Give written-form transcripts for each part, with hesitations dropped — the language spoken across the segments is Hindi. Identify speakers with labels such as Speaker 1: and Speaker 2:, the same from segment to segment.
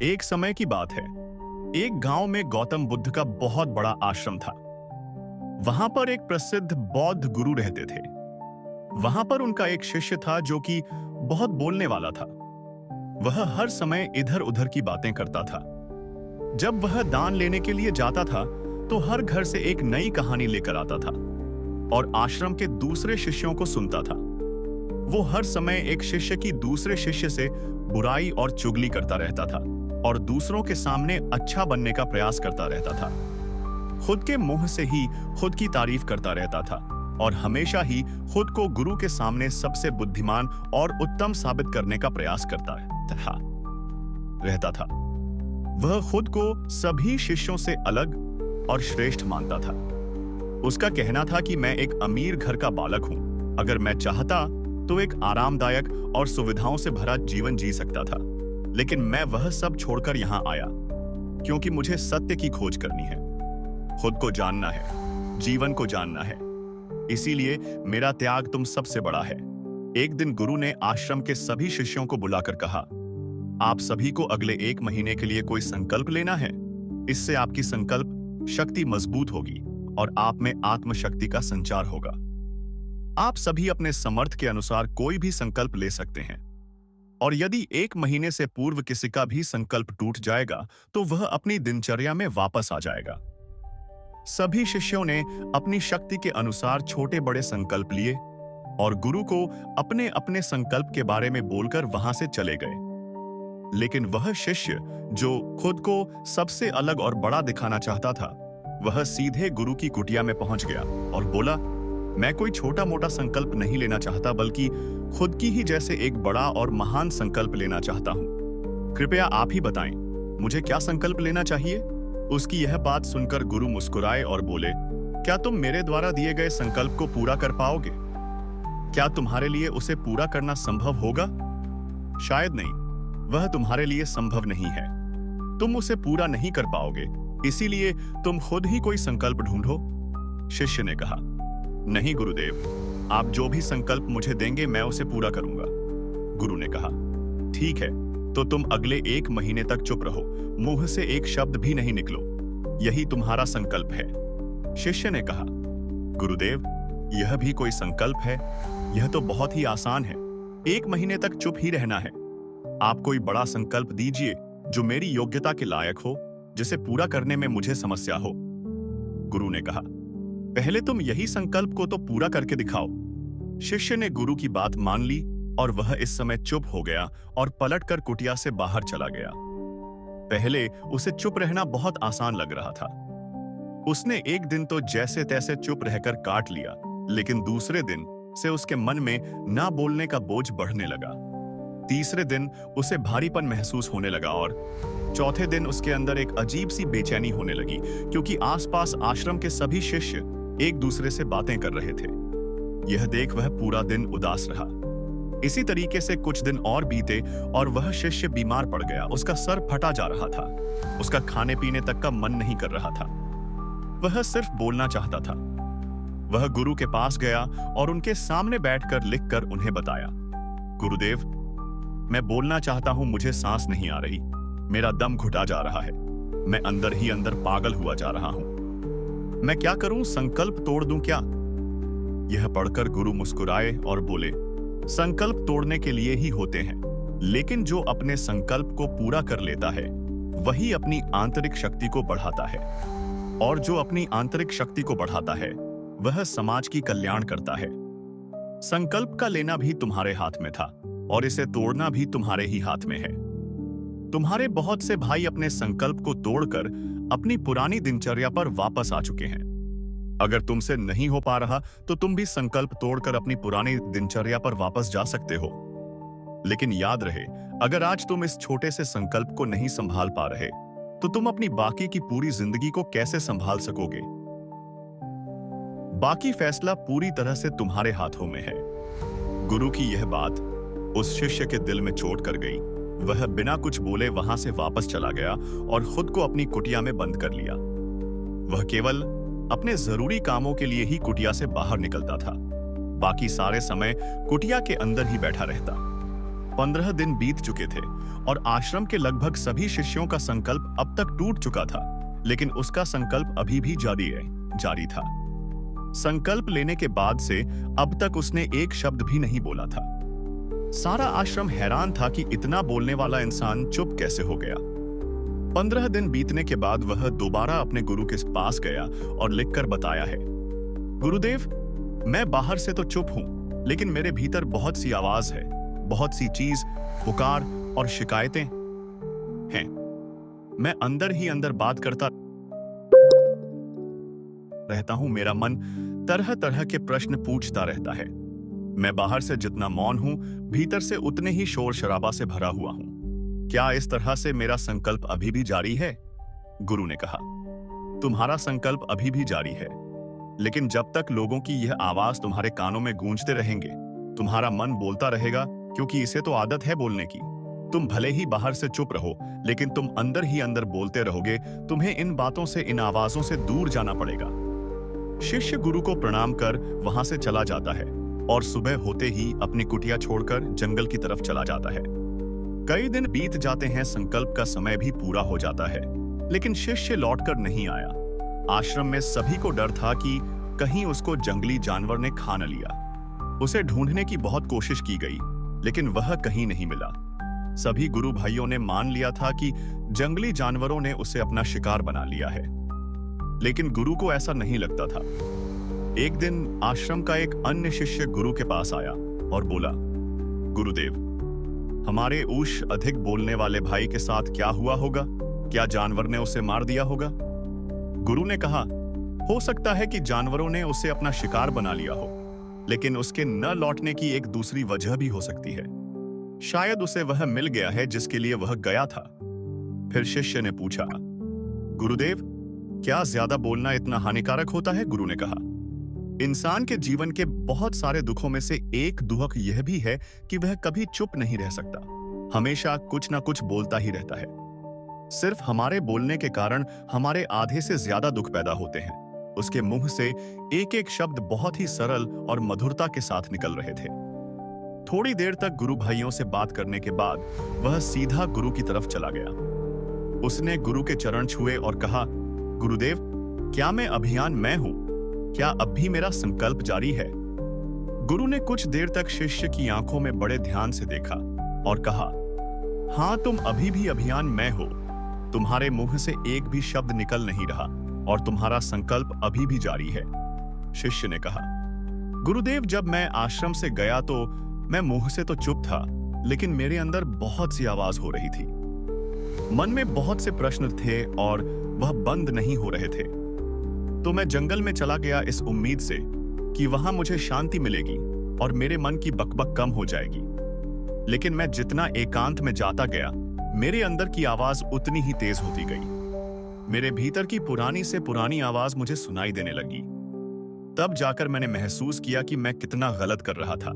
Speaker 1: एक समय की बात है। एक गांव में गौतम बुद्ध का बहुत बड़ा आश्रम था। वहां पर एक प्रसिद्ध बौद्ध गुरु रहते थे। वहां पर उनका एक शिष्य था जो कि बहुत बोलने वाला था। वह हर समय इधर उधर की बातें करता था। जब वह दान लेने के लिए जाता था तो हर घर से एक नई कहानी लेकर आता था और आश्रम के दूसरे शिष्यों को सुनता था। वो हर समय एक शिष्य की दूसरे शिष्य से बुराई और चुगली करता रहता था और दूसरों के सामने अच्छा बनने का प्रयास करता रहता था। खुद के मुंह से ही खुद की तारीफ करता रहता था और हमेशा ही खुद को गुरु के सामने सबसे बुद्धिमान और उत्तम साबित करने का प्रयास करता रहता था। वह खुद को सभी शिष्यों से अलग और श्रेष्ठ मानता था। उसका कहना था कि मैं एक अमीर घर का बालक हूं। अगर मैं चाहता तो एक आरामदायक और सुविधाओं से भरा जीवन जी सकता था, लेकिन मैं वह सब छोड़कर यहां आया क्योंकि मुझे सत्य की खोज करनी है, खुद को जानना है, जीवन को जानना है। इसीलिए मेरा त्याग तुम सबसे बड़ा है। एक दिन गुरु ने आश्रम के सभी शिष्यों को बुलाकर कहा, आप सभी को अगले 1 महीने के लिए कोई संकल्प लेना है। इससे आपकी संकल्प शक्ति मजबूत होगी और आप में आत्मशक्ति का संचार होगा। आप सभी अपने समर्थ के अनुसार कोई भी संकल्प ले सकते हैं और यदि 1 महीने से पूर्व किसी का भी संकल्प टूट जाएगा तो वह अपनी दिनचर्या में वापस आ जाएगा। सभी शिष्यों ने अपनी शक्ति के अनुसार छोटे बड़े संकल्प लिए और गुरु को अपने अपने संकल्प के बारे में बोलकर वहां से चले गए। लेकिन वह शिष्य जो खुद को सबसे अलग और बड़ा दिखाना चाहता था, वह सीधे गुरु की कुटिया में पहुंच गया और बोला, मैं कोई छोटा मोटा संकल्प नहीं लेना चाहता, बल्कि खुद की ही जैसे एक बड़ा और महान संकल्प लेना चाहता हूं। कृपया आप ही बताएं, मुझे क्या संकल्प लेना चाहिए? उसकी यह बात सुनकर गुरु मुस्कुराए और बोले, क्या तुम मेरे द्वारा दिए गए संकल्प को पूरा कर पाओगे? क्या तुम्हारे लिए उसे पूरा करना संभव होगा? शायद नहीं, वह तुम्हारे लिए संभव नहीं है। तुम उसे पूरा नहीं कर पाओगे, इसीलिए तुम खुद ही कोई संकल्प ढूंढो। शिष्य ने कहा, नहीं गुरुदेव, आप जो भी संकल्प मुझे देंगे मैं उसे पूरा करूंगा। गुरु ने कहा, ठीक है, तो तुम अगले 1 महीने तक चुप रहो, मुंह से एक शब्द भी नहीं निकलो। यही तुम्हारा संकल्प है। शिष्य ने कहा, गुरुदेव, यह भी कोई संकल्प है? यह तो बहुत ही आसान है। 1 महीने तक चुप ही रहना है। आप कोई बड़ा संकल्प दीजिए जो मेरी योग्यता के लायक हो, जिसे पूरा करने में मुझे समस्या हो। गुरु ने कहा, पहले तुम यही संकल्प को तो पूरा करके दिखाओ। शिष्य ने गुरु की बात मान ली और वह इस समय चुप हो गया और पलटकर कुटिया से बाहर चला गया। पहले उसे चुप रहना बहुत आसान लग रहा था। उसने एक दिन तो जैसे तैसे चुप रहकर काट लिया, लेकिन दूसरे दिन से उसके मन में ना बोलने का बोझ बढ़ने लगा। तीसरे दिन उसे भारीपन महसूस होने लगा और चौथे दिन उसके अंदर एक अजीब सी बेचैनी होने लगी, क्योंकि आसपास आश्रम के सभी शिष्य एक दूसरे से बातें कर रहे थे। यह देख वह पूरा दिन उदास रहा। इसी तरीके से कुछ दिन और बीते और वह शिष्य बीमार पड़ गया। उसका सर फटा जा रहा था। उसका खाने पीने तक का मन नहीं कर रहा था। वह सिर्फ बोलना चाहता था। वह गुरु के पास गया और उनके सामने बैठकर लिखकर उन्हें बताया, गुरुदेव, मैं बोलना चाहता हूं, मुझे सांस नहीं आ रही, मेरा दम घुटा जा रहा है, मैं अंदर ही अंदर पागल हुआ जा रहा हूं। मैं क्या करूं? संकल्प तोड़ दूं क्या? यह पढ़कर गुरु मुस्कुराए और बोले, संकल्प तोड़ने के लिए ही होते हैं, लेकिन जो अपने संकल्प को पूरा कर लेता है वही अपनी आंतरिक शक्ति को बढ़ाता है, और जो अपनी आंतरिक शक्ति को बढ़ाता है वह समाज की कल्याण करता है। संकल्प का लेना भी तुम्हारे हाथ में था और इसे तोड़ना भी तुम्हारे ही हाथ में है। तुम्हारे बहुत से भाई अपने संकल्प को तोड़कर अपनी पुरानी दिनचर्या पर वापस आ चुके हैं। अगर तुमसे नहीं हो पा रहा तो तुम भी संकल्प तोड़कर अपनी पुरानी दिनचर्या पर वापस जा सकते हो। लेकिन याद रहे, अगर आज तुम इस छोटे से संकल्प को नहीं संभाल पा रहे तो तुम अपनी बाकी की पूरी जिंदगी को कैसे संभाल सकोगे? बाकी फैसला पूरी तरह से तुम्हारे हाथों में है। गुरु की यह बात उस शिष्य के दिल में चोट कर गई। वह बिना कुछ बोले वहां से वापस चला गया और खुद को अपनी कुटिया में बंद कर लिया। वह केवल अपने जरूरी कामों के लिए ही कुटिया से बाहर निकलता था। बाकी सारे समय कुटिया के अंदर ही बैठा रहता। 15 दिन बीत चुके थे और आश्रम के लगभग सभी शिष्यों का संकल्प अब तक टूट चुका था, लेकिन उसका संकल्प अभी भी जारी था। संकल्प लेने के बाद से अब तक उसने एक शब्द भी नहीं बोला था। सारा आश्रम हैरान था कि इतना बोलने वाला इंसान चुप कैसे हो गया। 15 दिन बीतने के बाद वह दोबारा अपने गुरु के पास गया और लिखकर बताया है, गुरुदेव, मैं बाहर से तो चुप हूं, लेकिन मेरे भीतर बहुत सी आवाज है, बहुत सी चीज, पुकार और शिकायतें हैं। मैं अंदर ही अंदर बात करता रहता हूं। मेरा मन तरह तरह के प्रश्न पूछता रहता है। मैं बाहर से जितना मौन हूं, भीतर से उतने ही शोर शराबा से भरा हुआ हूं। क्या इस तरह से मेरा संकल्प अभी भी जारी है? गुरु ने कहा, तुम्हारा संकल्प अभी भी जारी है, लेकिन जब तक लोगों की यह आवाज तुम्हारे कानों में गूंजते रहेंगे, तुम्हारा मन बोलता रहेगा, क्योंकि इसे तो आदत है बोलने की। तुम भले ही बाहर से चुप रहो, लेकिन तुम अंदर ही अंदर बोलते रहोगे। तुम्हें इन बातों से, इन आवाजों से दूर जाना पड़ेगा। शिष्य गुरु को प्रणाम कर वहां से चला जाता है और सुबह होते ही अपनी कुटिया छोड़कर जंगल की तरफ चला जाता है। कई दिन बीत जाते हैं, संकल्प का समय भी पूरा हो जाता है, लेकिन शिष्य लौटकर नहीं आया। आश्रम में सभी को डर था कि कहीं उसको जंगली जानवर ने खा न लिया। उसे ढूंढने की बहुत कोशिश की गई, लेकिन वह कहीं नहीं मिला। सभी गुरु भाइयों ने मान लिया था कि जंगली जानवरों ने उसे अपना शिकार बना लिया है, लेकिन गुरु को ऐसा नहीं लगता था। एक दिन आश्रम का एक अन्य शिष्य गुरु के पास आया और बोला, गुरुदेव, हमारे उस अधिक बोलने वाले भाई के साथ क्या हुआ होगा? क्या जानवर ने उसे मार दिया होगा? गुरु ने कहा, हो सकता है कि जानवरों ने उसे अपना शिकार बना लिया हो, लेकिन उसके न लौटने की एक दूसरी वजह भी हो सकती है। शायद उसे वह मिल गया है जिसके लिए वह गया था। फिर शिष्य ने पूछा, गुरुदेव, क्या ज्यादा बोलना इतना हानिकारक होता है? गुरु ने कहा, इंसान के जीवन के बहुत सारे दुखों में से एक दुख यह भी है कि वह कभी चुप नहीं रह सकता, हमेशा कुछ ना कुछ बोलता ही रहता है। सिर्फ हमारे बोलने के कारण हमारे आधे से ज्यादा दुख पैदा होते हैं। उसके मुंह से एक एक शब्द बहुत ही सरल और मधुरता के साथ निकल रहे थे। थोड़ी देर तक गुरु भाइयों से बात करने के बाद वह सीधा गुरु की तरफ चला गया। उसने गुरु के चरण छुए और कहा, गुरुदेव, क्या मैं अभियान मैं हूं? क्या अब भी मेरा संकल्प जारी है? गुरु ने कुछ देर तक शिष्य की आंखों में बड़े ध्यान से देखा और कहा, हां, तुम अभी भी अभियान मैं हो। तुम्हारे मुंह से एक भी शब्द निकल नहीं रहा और तुम्हारा संकल्प अभी भी जारी है। शिष्य ने कहा, गुरुदेव, जब मैं आश्रम से गया तो मैं मुंह से तो चुप था, लेकिन मेरे अंदर बहुत सी आवाज हो रही थी। मन में बहुत से प्रश्न थे और वह बंद नहीं हो रहे थे। तो मैं जंगल में चला गया इस उम्मीद से कि वहां मुझे शांति मिलेगी और मेरे मन की बकबक कम हो जाएगी। लेकिन मैं जितना एकांत में जाता गया, मेरे अंदर की आवाज उतनी ही तेज होती गई। मेरे भीतर की पुरानी से पुरानी आवाज मुझे सुनाई देने लगी। तब जाकर मैंने महसूस किया कि मैं कितना गलत कर रहा था।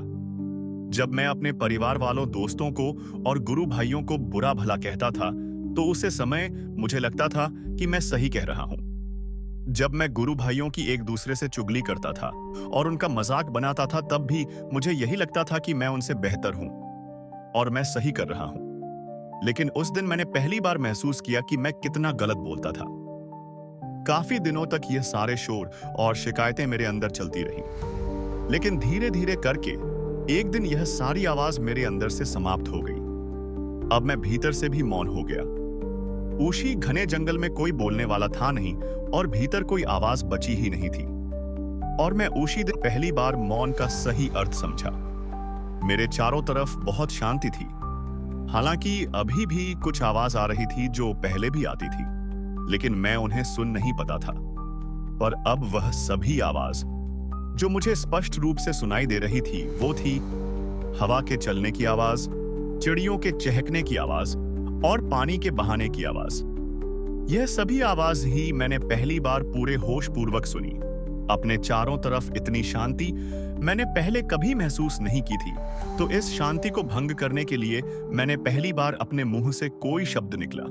Speaker 1: जब मैं अपने परिवार वालों, दोस्तों को और गुरु भाइयों को बुरा भला कहता था, तो उसे समय मुझे लगता था कि मैं सही कह रहा हूं। जब मैं गुरु भाइयों की एक दूसरे से चुगली करता था और उनका मजाक बनाता था, तब भी मुझे यही लगता था कि मैं उनसे बेहतर हूं और मैं सही कर रहा हूं। लेकिन उस दिन मैंने पहली बार महसूस किया कि मैं कितना गलत बोलता था। काफी दिनों तक यह सारे शोर और शिकायतें मेरे अंदर चलती रही, लेकिन धीरे धीरे करके एक दिन यह सारी आवाज मेरे अंदर से समाप्त हो गई। अब मैं भीतर से भी मौन हो गया। उसी घने जंगल में कोई बोलने वाला था नहीं और भीतर कोई आवाज बची ही नहीं थी। और मैं उसी दिन पहली बार मौन का सही अर्थ समझा। मेरे चारों तरफ बहुत शांति थी। हालांकि अभी भी कुछ आवाज आ रही थी जो पहले भी आती थी, लेकिन मैं उन्हें सुन नहीं पाता था। पर अब वह सभी आवाज जो मुझे स्पष्ट रूप से सुनाई दे रही थी, वो थी हवा के चलने की आवाज, चिड़ियों के चहकने की आवाज और पानी के बहाने की आवाज। यह सभी आवाज ही मैंने पहली बार पूरे होश पूर्वक सुनी। अपने चारों तरफ इतनी शांति मैंने पहले कभी महसूस नहीं की थी। तो इस शांति को भंग करने के लिए मैंने पहली बार अपने मुंह से कोई शब्द निकला।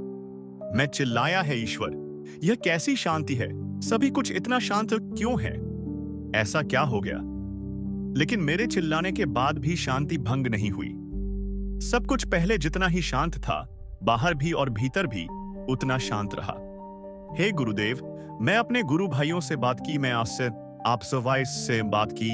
Speaker 1: मैं चिल्लाया है, ईश्वर, यह कैसी शांति है? सभी कुछ इतना शांत क्यों है? ऐसा क्या हो गया? लेकिन मेरे चिल्लाने के बाद भी शांति भंग नहीं हुई। सब कुछ पहले जितना ही शांत था, बाहर भी और भीतर भी उतना शांत रहा। हे गुरुदेव, मैं अपने गुरु भाइयों से बात की, मैं आपसे आप सवाई से बात की,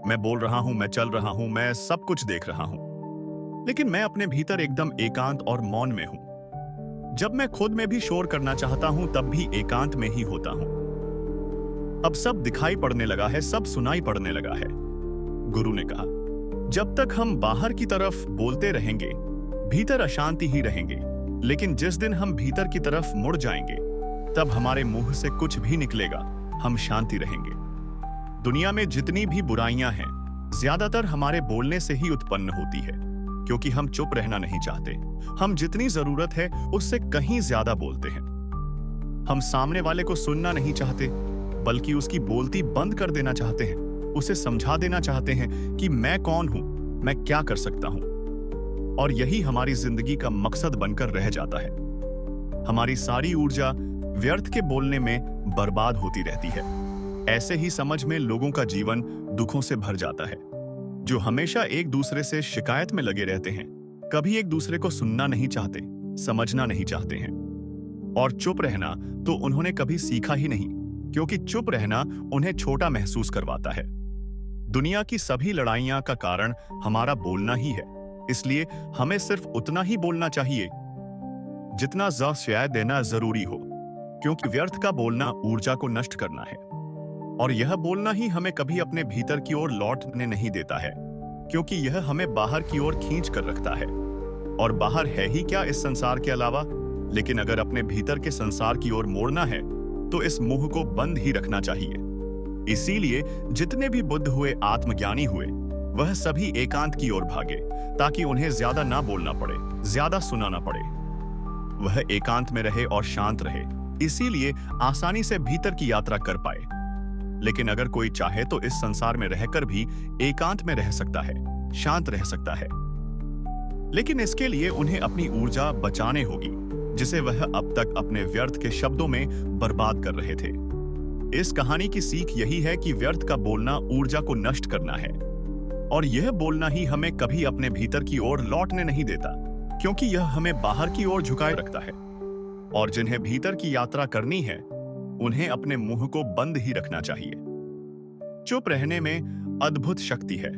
Speaker 1: मैं बोल रहा हूं, मैं चल रहा हूं, मैं सब कुछ देख रहा हूं, लेकिन मैं अपने भीतर एकदम एकांत और मौन में हूं। जब मैं खुद में भी शोर करना चाहता हूं तब भी एकांत में ही होता हूं। अब सब दिखाई पड़ने लगा है, सब सुनाई पड़ने लगा है। गुरु ने कहा, जब तक हम बाहर की तरफ बोलते रहेंगे भीतर अशांति ही रहेंगे, लेकिन जिस दिन हम भीतर की तरफ मुड़ जाएंगे तब हमारे मुंह से कुछ भी निकलेगा, हम शांति रहेंगे। दुनिया में जितनी भी बुराइयां हैं ज्यादातर हमारे बोलने से ही उत्पन्न होती है, क्योंकि हम चुप रहना नहीं चाहते। हम जितनी जरूरत है उससे कहीं ज्यादा बोलते हैं। हम सामने वाले को सुनना नहीं चाहते, बल्कि उसकी बोलती बंद कर देना चाहते हैं, उसे समझा देना चाहते हैं कि मैं कौन हूं, मैं क्या कर सकता हूं। और यही हमारी जिंदगी का मकसद बनकर रह जाता है। हमारी सारी ऊर्जा व्यर्थ के बोलने में बर्बाद होती रहती है। ऐसे ही समझ में लोगों का जीवन दुखों से भर जाता है, जो हमेशा एक दूसरे से शिकायत में लगे रहते हैं, कभी एक दूसरे को सुनना नहीं चाहते, समझना नहीं चाहते हैं। और चुप रहना तो उन्होंने कभी सीखा ही नहीं, क्योंकि चुप रहना उन्हें छोटा महसूस करवाता है। दुनिया की सभी लड़ाइयां का कारण हमारा बोलना ही है, इसलिए हमें सिर्फ उतना ही बोलना चाहिए जितना शायद देना जरूरी हो, क्योंकि व्यर्थ का बोलना ऊर्जा को नष्ट करना है। और यह बोलना ही हमें कभी अपने भीतर की ओर लौटने नहीं देता है, क्योंकि यह हमें बाहर की ओर खींच कर रखता है। और बाहर है ही क्या इस संसार के अलावा, लेकिन अगर अपने भीतर के संसार की ओर मोड़ना है तो इस मुंह को बंद ही रखना चाहिए। इसीलिए जितने भी बुद्ध हुए, आत्मज्ञानी हुए, वह सभी एकांत की ओर भागे, ताकि उन्हें ज्यादा ना बोलना पड़े, ज्यादा सुनाना पड़े। वह एकांत में रहे और शांत रहे, इसीलिए आसानी से भीतर की यात्रा कर पाए। लेकिन अगर कोई चाहे तो इस संसार में रहकर भी एकांत में रह सकता है, शांत रह सकता है, लेकिन इसके लिए उन्हें अपनी ऊर्जा बचाने होगी, जिसे वह अब तक अपने व्यर्थ के शब्दों में बर्बाद कर रहे थे। इस कहानी की सीख यही है कि व्यर्थ का बोलना ऊर्जा को नष्ट करना है, और यह बोलना ही हमें कभी अपने भीतर की ओर लौटने नहीं देता, क्योंकि यह हमें बाहर की ओर झुकाए रखता है। और जिन्हें भीतर की यात्रा करनी है उन्हें अपने मुंह को बंद ही रखना चाहिए। चुप रहने में अद्भुत शक्ति है।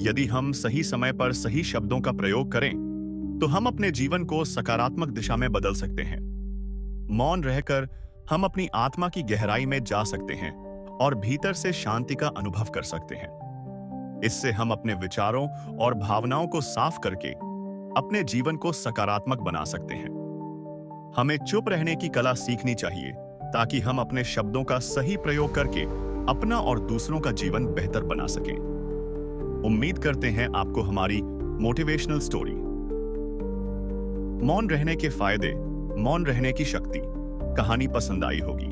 Speaker 1: यदि हम सही समय पर सही शब्दों का प्रयोग करें तो हम अपने जीवन को सकारात्मक दिशा में बदल सकते हैं। मौन रहकर हम अपनी आत्मा की गहराई में जा सकते हैं और भीतर से शांति का अनुभव कर सकते हैं। इससे हम अपने विचारों और भावनाओं को साफ करके अपने जीवन को सकारात्मक बना सकते हैं। हमें चुप रहने की कला सीखनी चाहिए, ताकि हम अपने शब्दों का सही प्रयोग करके अपना और दूसरों का जीवन बेहतर बना सकें। उम्मीद करते हैं आपको हमारी मोटिवेशनल स्टोरी मौन रहने के फायदे, मौन रहने की शक्ति कहानी पसंद आई होगी।